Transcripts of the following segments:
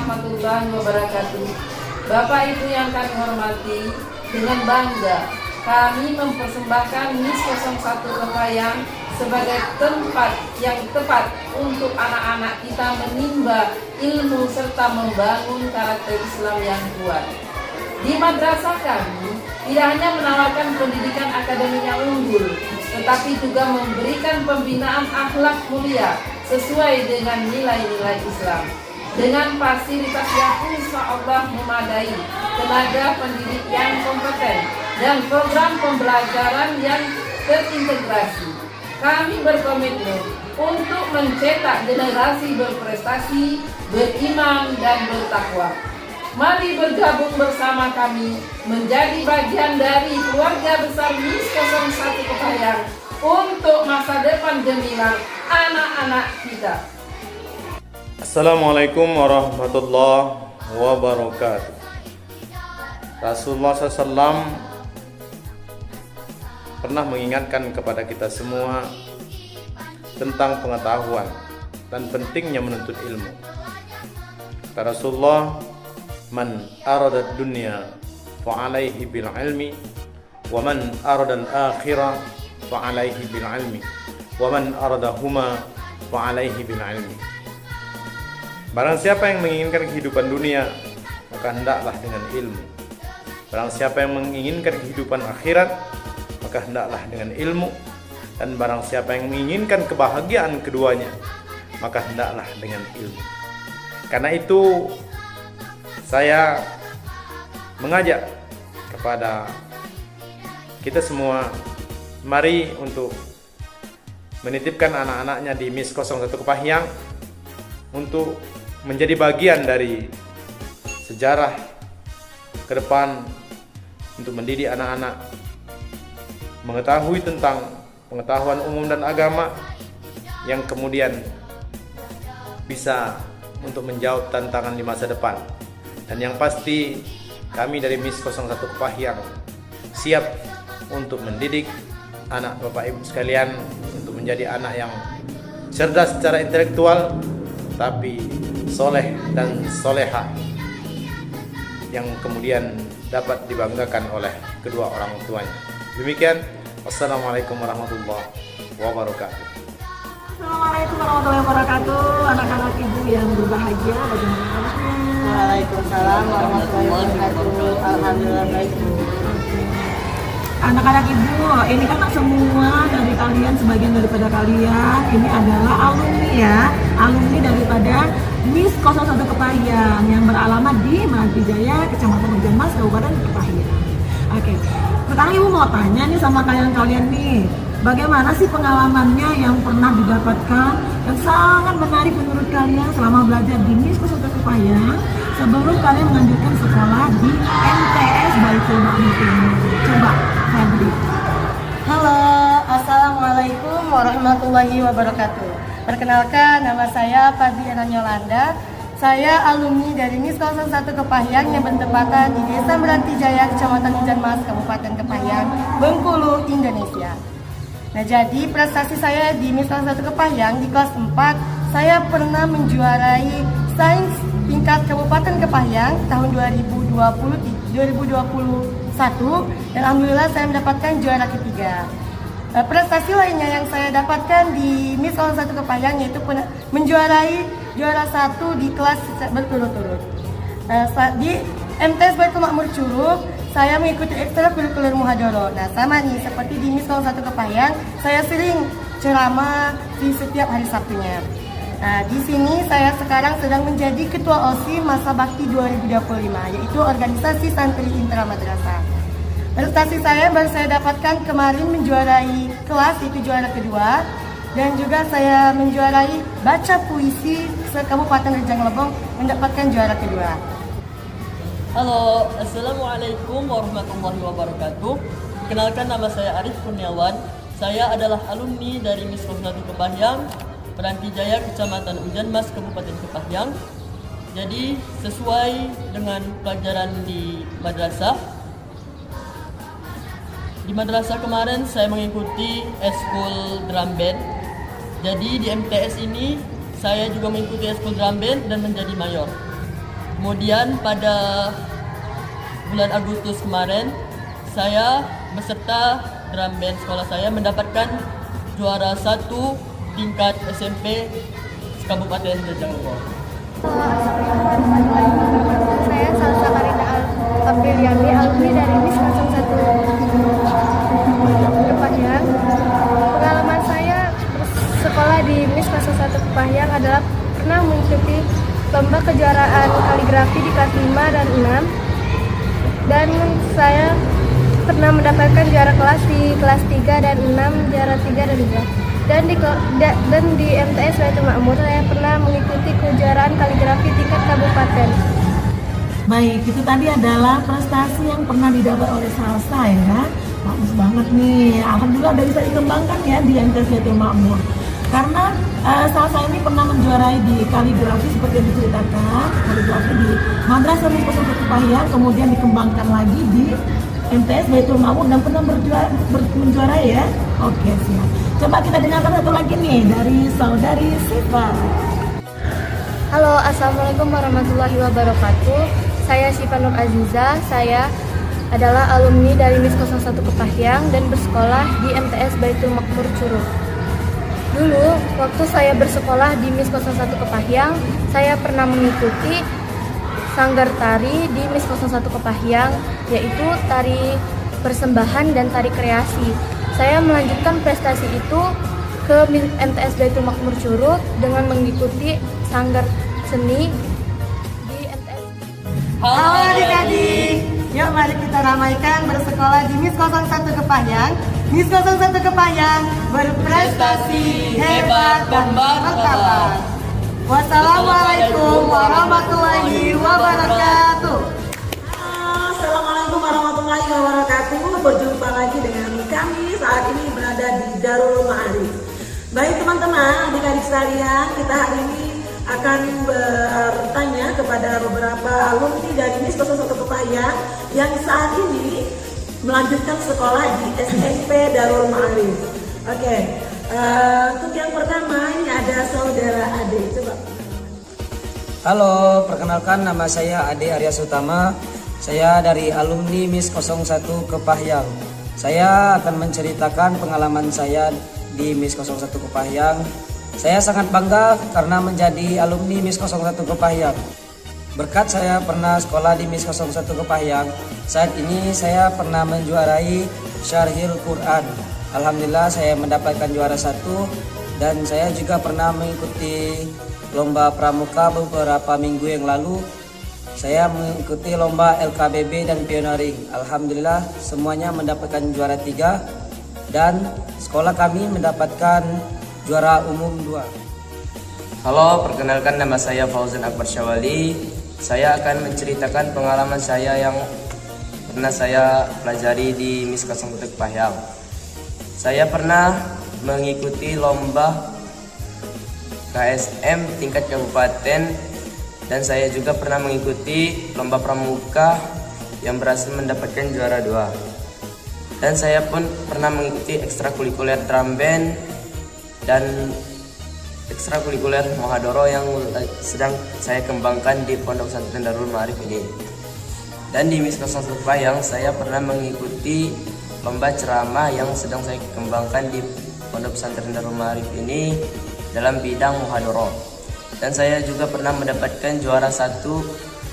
warahmatullahi wabarakatuh. Bapak Ibu yang kami hormati, dengan bangga kami mempersembahkan MIS 01 Kepayang sebagai tempat yang tepat untuk anak-anak kita menimba ilmu serta membangun karakter Islam yang kuat. Di madrasah kami tidak hanya menawarkan pendidikan akademik yang unggul, tetapi juga memberikan pembinaan akhlak mulia sesuai dengan nilai-nilai Islam. Dengan fasilitas yang insya Allah memadai, tenaga pendidik yang kompeten, dan program pembelajaran yang terintegrasi, kami berkomitmen untuk mencetak generasi berprestasi, beriman, dan bertakwa. Mari bergabung bersama kami menjadi bagian dari keluarga besar MIS 01 Kepayang untuk masa depan gemilang anak-anak kita. Assalamualaikum warahmatullahi wabarakatuh. Rasulullah SAW pernah mengingatkan kepada kita semua tentang pengetahuan dan pentingnya menuntut ilmu. Kata Rasulullah, man arada dunya fa alaihi bil ilmi wa man arada al akhirah fa alaihi bil ilmi wa man aradahuma fa alaihi bil ilmi. Barang siapa yang menginginkan kehidupan dunia, maka hendaklah dengan ilmu. Barang siapa yang menginginkan kehidupan akhirat, maka hendaklah dengan ilmu. Dan barang siapa yang menginginkan kebahagiaan keduanya, maka hendaklah dengan ilmu. Karena itu saya mengajak kepada kita semua, mari untuk menitipkan anak-anaknya di MIS 01 Kepayang untuk menjadi bagian dari sejarah ke depan, untuk mendidik anak-anak mengetahui tentang pengetahuan umum dan agama yang kemudian bisa untuk menjawab tantangan di masa depan. Dan yang pasti kami dari MIS 01 Kepayang siap untuk mendidik anak Bapak Ibu sekalian untuk menjadi anak yang cerdas secara intelektual, tapi soleh dan solehah yang kemudian dapat dibanggakan oleh kedua orang tuanya. Demikian, wassalamualaikum warahmatullahi wabarakatuh. Assalamualaikum warahmatullahi wabarakatuh. Anak-anak ibu yang berbahagia, bagaimana kabarnya? Waalaikumsalam warahmatullahi wabarakatuh. Alhamdulillah baik. Anak-anak ibu, ini kan semua dari kalian, sebagian daripada kalian ini adalah alumni ya, alumni daripada MIS 01 Kepayang yang beralamat di Melati Jaya, Kecamatan Hujan Mas, Kabupaten Kepayang. Oke, sekarang ibu mau tanya nih sama kalian-kalian nih, bagaimana sih pengalamannya yang pernah didapatkan yang sangat menarik menurut kalian selama belajar di MIS 01 Kepayang sebelum kalian melanjutkan sekolah di MTS Baitul Makmur ini? Coba, Fadli. Halo, assalamualaikum warahmatullahi wabarakatuh. Perkenalkan, nama saya Fadli Yolanda. Saya alumni dari MIS 01 Kepayang yang bertempatan di Desa Meranti Jaya, Kecamatan Hujan Mas, Kabupaten Kepayang, Bengkulu, Indonesia. Nah, jadi prestasi saya di MIS 01 Kepayang di kelas 4, saya pernah menjuarai sains tingkat Kabupaten Kepayang tahun 2021 dan alhamdulillah saya mendapatkan juara ketiga. Prestasi lainnya yang saya dapatkan di MIS 01 Kepayang yaitu menjuarai juara 1 di kelas berturut-turut. Di MTS Baitul Makmur Curug, saya mengikuti ekstrakurikuler muhadharah. Nah, sama nih seperti di MIS 01 Kepayang, saya sering ceramah di setiap hari Sabtunya. Nah, di sini saya sekarang sedang menjadi Ketua OSI Masa Bakti 2025, yaitu Organisasi Santri Intra Madrasah. Prestasi saya baru saya dapatkan kemarin menjuarai kelas, itu juara kedua, dan juga saya menjuarai baca puisi se-Kabupaten Rejang Lebong, mendapatkan juara kedua. Halo, assalamualaikum warahmatullahi wabarakatuh. Kenalkan, nama saya Arif Kurniawan. Saya adalah alumni dari MIS 01 Kepayang, Meranti Jaya, Kecamatan Hujan Mas, Kabupaten Kepayang. Jadi sesuai dengan pelajaran di madrasah. Di madrasah kemarin saya mengikuti eskul drum band. Jadi di MTS ini saya juga mengikuti eskul drum band dan menjadi mayor. Kemudian pada bulan Agustus kemarin, saya beserta drum band sekolah saya mendapatkan juara 1 tingkat SMP Kabupaten Jawa. Saya Salsa Karina Apriliani, alumni dari MIS 01 Kepahyang. Pengalaman saya sekolah di MIS 01 Kepahyang adalah pernah mengikuti lomba kejuaraan kaligrafi di kelas 5 dan 6. Dan saya pernah mendapatkan juara kelas di kelas 3 dan 6, juara 3 dan 2. Dan di MTS Baitul Makmur saya pernah mengikuti kejuaraan kaligrafi tingkat kabupaten. Baik, itu tadi adalah prestasi yang pernah didapat oleh Salsa ya. Bagus banget nih. Alhamdulillah udah bisa dikembangkan ya di MTS Baitul Makmur. Karena Salsa ini pernah menjuarai di kaligrafi seperti yang diceritakan, kaligrafi di Madrasah MIS 01 Kepahyang, kemudian dikembangkan lagi di MTS Baitul Makmur dan pernah menjuarai ya. Oke, siap. Coba kita dengarkan satu lagi nih dari saudari Siva. Halo, assalamualaikum warahmatullahi wabarakatuh. Saya Syifa Nur Aziza. Saya adalah alumni dari MIS 01 Kepahyang dan bersekolah di MTS Baitul Makmur Curug. Dulu, waktu saya bersekolah di MIS 01 Kepahyang, saya pernah mengikuti sanggar tari di MIS 01 Kepahyang, yaitu tari persembahan dan tari kreasi. Saya melanjutkan prestasi itu ke MTS Baitul Makmur Curug dengan mengikuti sanggar seni di MTS. Halo adik-adik, yuk mari kita ramaikan bersekolah di MIS 01 Kepahyang. MIS 01 Kepahyang berprestasi hebat dan martabat. Wassalamualaikum warahmatullahi wabarakatuh. Assalamualaikum warahmatullahi wabarakatuh. Berjumpa lagi dengan kami saat ini berada di Darul Ma'arif. Baik teman-teman, adik-adik sekalian, kita hari ini akan bertanya kepada beberapa alumni dari MIS 01 Kepahyang yang saat ini melanjutkan sekolah di SMP Darul Ma'arif. Oke, untuk yang pertama ini ada saudara Ade. Coba. Halo, perkenalkan nama saya Ade Arya Sutama. Saya dari alumni MIS 01 Kepahyang. Saya akan menceritakan pengalaman saya di MIS 01 Kepahyang. Saya sangat bangga karena menjadi alumni MIS 01 Kepahyang. Berkat saya pernah sekolah di MIS 01 Kepahyang, saat ini saya pernah menjuarai Syarhil Quran. Alhamdulillah saya mendapatkan juara 1 dan saya juga pernah mengikuti lomba pramuka beberapa minggu yang lalu. Saya mengikuti lomba LKBB dan pioneering. Alhamdulillah semuanya mendapatkan juara 3 dan sekolah kami mendapatkan juara umum 2. Halo, perkenalkan nama saya Fauzan Akbar Syawali. Saya akan menceritakan pengalaman saya yang pernah saya pelajari di MIS 01 Kepahyang. Saya pernah mengikuti lomba KSM tingkat kabupaten dan saya juga pernah mengikuti lomba pramuka yang berhasil mendapatkan juara 2. Dan saya pun pernah mengikuti ekstrakurikuler drum band dan ekstrakurikuler Mohadoro yang sedang saya kembangkan di Pondok Pesantren Darul Ma'arif ini. Dan di MIS 01 Kepahyang saya pernah mengikuti lomba ceramah yang sedang saya kembangkan di Pondok Pesantren Darul Ma'arif ini dalam bidang Mohadoro. Dan saya juga pernah mendapatkan juara 1,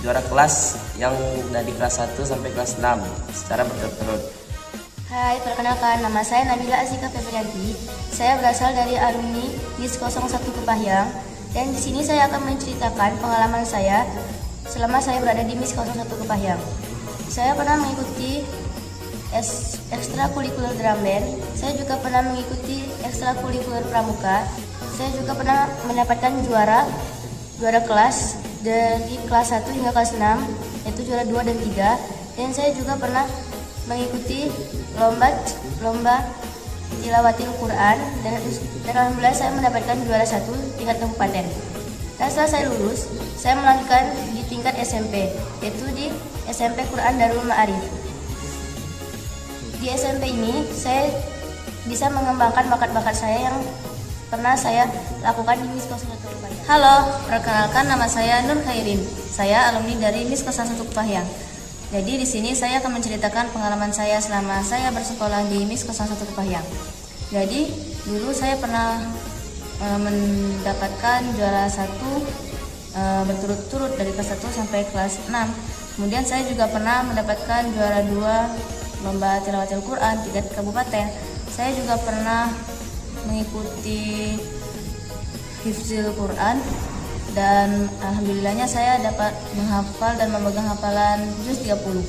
juara kelas yang dari kelas 1 sampai kelas 6 secara berturut-turut. Hai, perkenalkan nama saya Nabila Azika Febrianti. Saya berasal dari alumni MIS 01 Kepahyang dan di sini saya akan menceritakan pengalaman saya selama saya berada di MIS 01 Kepahyang. Saya pernah mengikuti ekstrakurikuler drum band. Saya juga pernah mengikuti ekstrakurikuler pramuka. Saya juga pernah mendapatkan juara kelas dari kelas 1 hingga kelas 6, yaitu juara 2 dan 3. Dan saya juga pernah mengikuti lomba tilawatil Quran dan alhamdulillah saya mendapatkan juara 1 tingkat kabupaten. Dan setelah saya lulus, saya melanjutkan di tingkat SMP, yaitu di SMP Quran Darul Ma'arif. Di SMP ini saya bisa mengembangkan bakat-bakat saya yang pernah saya lakukan di MIS 01 Kepahyang. Halo, perkenalkan nama saya Nur Khairin. Saya alumni dari MIS 01 Kepahyang. Jadi di sini saya akan menceritakan pengalaman saya selama saya bersekolah di MIS 01 Kepahyang. Jadi dulu saya pernah mendapatkan juara 1 berturut-turut dari kelas 1 sampai kelas 6. Kemudian saya juga pernah mendapatkan juara 2 lomba tilawatil Quran tingkat kabupaten. Saya juga pernah mengikuti hifzil Quran dan alhamdulillahnya saya dapat menghafal dan memegang hafalan juz 30.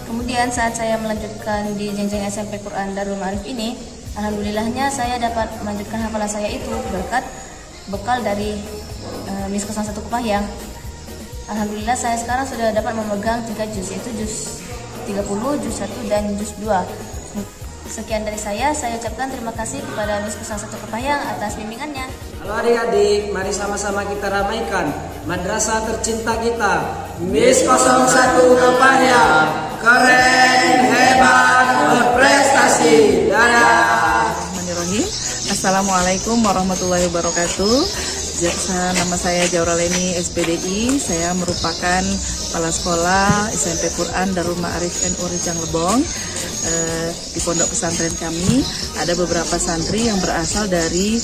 Kemudian saat saya melanjutkan di jenjang SMP Quran Darul Ma'arif ini, alhamdulillahnya saya dapat melanjutkan hafalan saya itu berkat bekal dari MIS 01 Kepahyang. Alhamdulillah saya sekarang sudah dapat memegang 3 juz, yaitu juz 30, juz 1 dan juz 2. Sekian dari saya ucapkan terima kasih kepada MIS 01 Kepahyang atas bimbingannya. Halo adik-adik, mari sama-sama kita ramaikan madrasah tercinta kita, MIS 01 Kepahyang. Keren, hebat, berprestasi. Dadah. Bismillahirrahmanirrahim. Assalamualaikum warahmatullahi wabarakatuh. Nama saya Jaura Leni SPDI. Saya merupakan kepala sekolah SMP Quran Darul Ma'arif NU Rijang Lebong. Di pondok pesantren kami ada beberapa santri yang berasal dari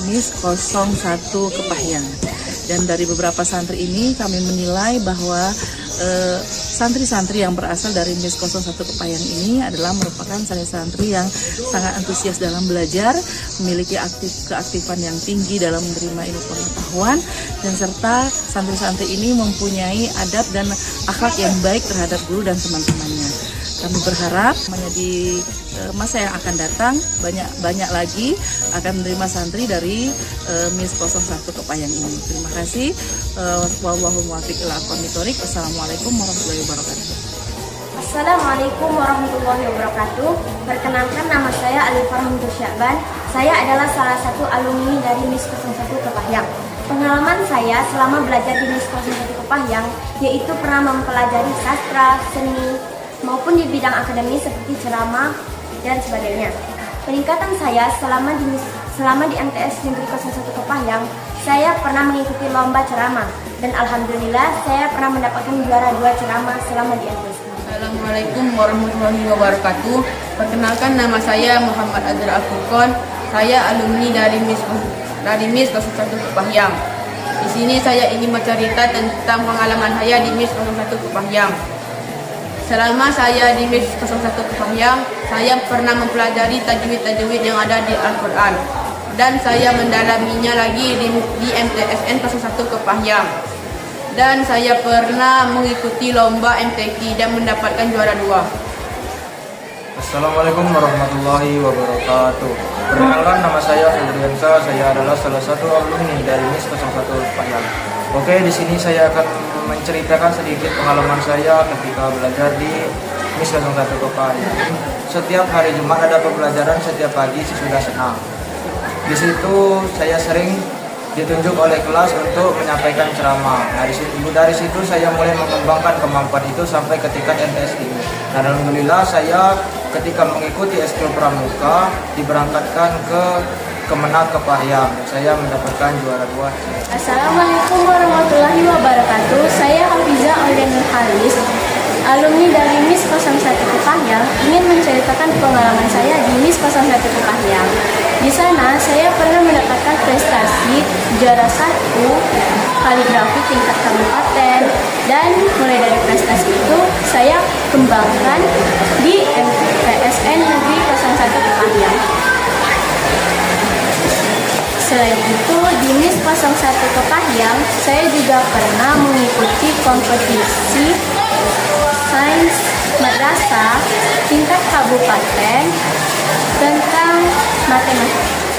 MIS 01 Kepahyang. Dan dari beberapa santri ini kami menilai bahwa santri-santri yang berasal dari MIS 01 Kepahyang ini adalah merupakan santri-santri yang sangat antusias dalam belajar, memiliki keaktifan yang tinggi dalam menerima ilmu pengetahuan, dan serta santri-santri ini mempunyai adab dan akhlak yang baik terhadap guru dan teman-temannya. Kami berharap di masa yang akan datang banyak lagi akan menerima santri dari MIS 01 Kepahyang ini. Terima kasih. Wallahu muwaffiq ila aqwamit thoriq. Wassalamualaikum warahmatullahi wabarakatuh. Assalamualaikum warahmatullahi wabarakatuh. Perkenalkan, nama saya Alifah Hamdur Syakban. Saya adalah salah satu alumni dari MIS 01 Kepahyang. Pengalaman saya selama belajar di MIS 01 Kepahyang yaitu pernah mempelajari sastra, seni, maupun di bidang akademis seperti ceramah dan sebagainya. Peningkatan saya selama di MTS Negeri 01 Kepahyang, saya pernah mengikuti lomba ceramah dan alhamdulillah saya pernah mendapatkan juara 2 ceramah selama di MTS. Assalamualaikum warahmatullahi wabarakatuh. Perkenalkan, nama saya Muhammad Azhar Al-Furqan. Saya alumni dari MIS 01 Kepahyang. Di sini saya ingin bercerita tentang pengalaman saya di MIS 01 Kepahyang. Selama saya di MIS 01 Kepahyang, saya pernah mempelajari tajwid yang ada di Al-Quran. Dan saya mendalaminya lagi di MTSN 01 Kepahyang. Dan saya pernah mengikuti lomba MTQ dan mendapatkan juara 2. Assalamualaikum warahmatullahi wabarakatuh. Perkenalkan, nama saya Febriansa. Saya adalah salah satu alumni dari MIS 01 Kepahyang. Oke, di sini saya akan menceritakan sedikit pengalaman saya ketika belajar di MIS 01 Kepahyang. Setiap hari Jumat ada pembelajaran setiap pagi sesudah senam. Di situ saya sering ditunjuk oleh kelas untuk menyampaikan ceramah. Nah, dari situ saya mulai mengembangkan kemampuan itu sampai ke tingkat MTS ini. Nah, alhamdulillah saya ketika mengikuti eskul pramuka diberangkatkan ke Kemenang Kepahyang. Saya mendapatkan juara 2. Assalamualaikum warahmatullahi wabarakatuh. Saya Hafizah Aulianur Halis, alumni dari MIS 01 Kepahyang, ingin menceritakan pengalaman saya di MIS 01 Kepahyang. Di sana saya pernah mendapatkan prestasi juara 1 kaligrafi tingkat kabupaten, dan mulai dari prestasi itu saya kembangkan di MTSN Negeri 01 Kepahyang. Selain itu, di MIS 01 Kepahyang, saya juga pernah mengikuti kompetisi sains madrasah tingkat kabupaten tentang matematika.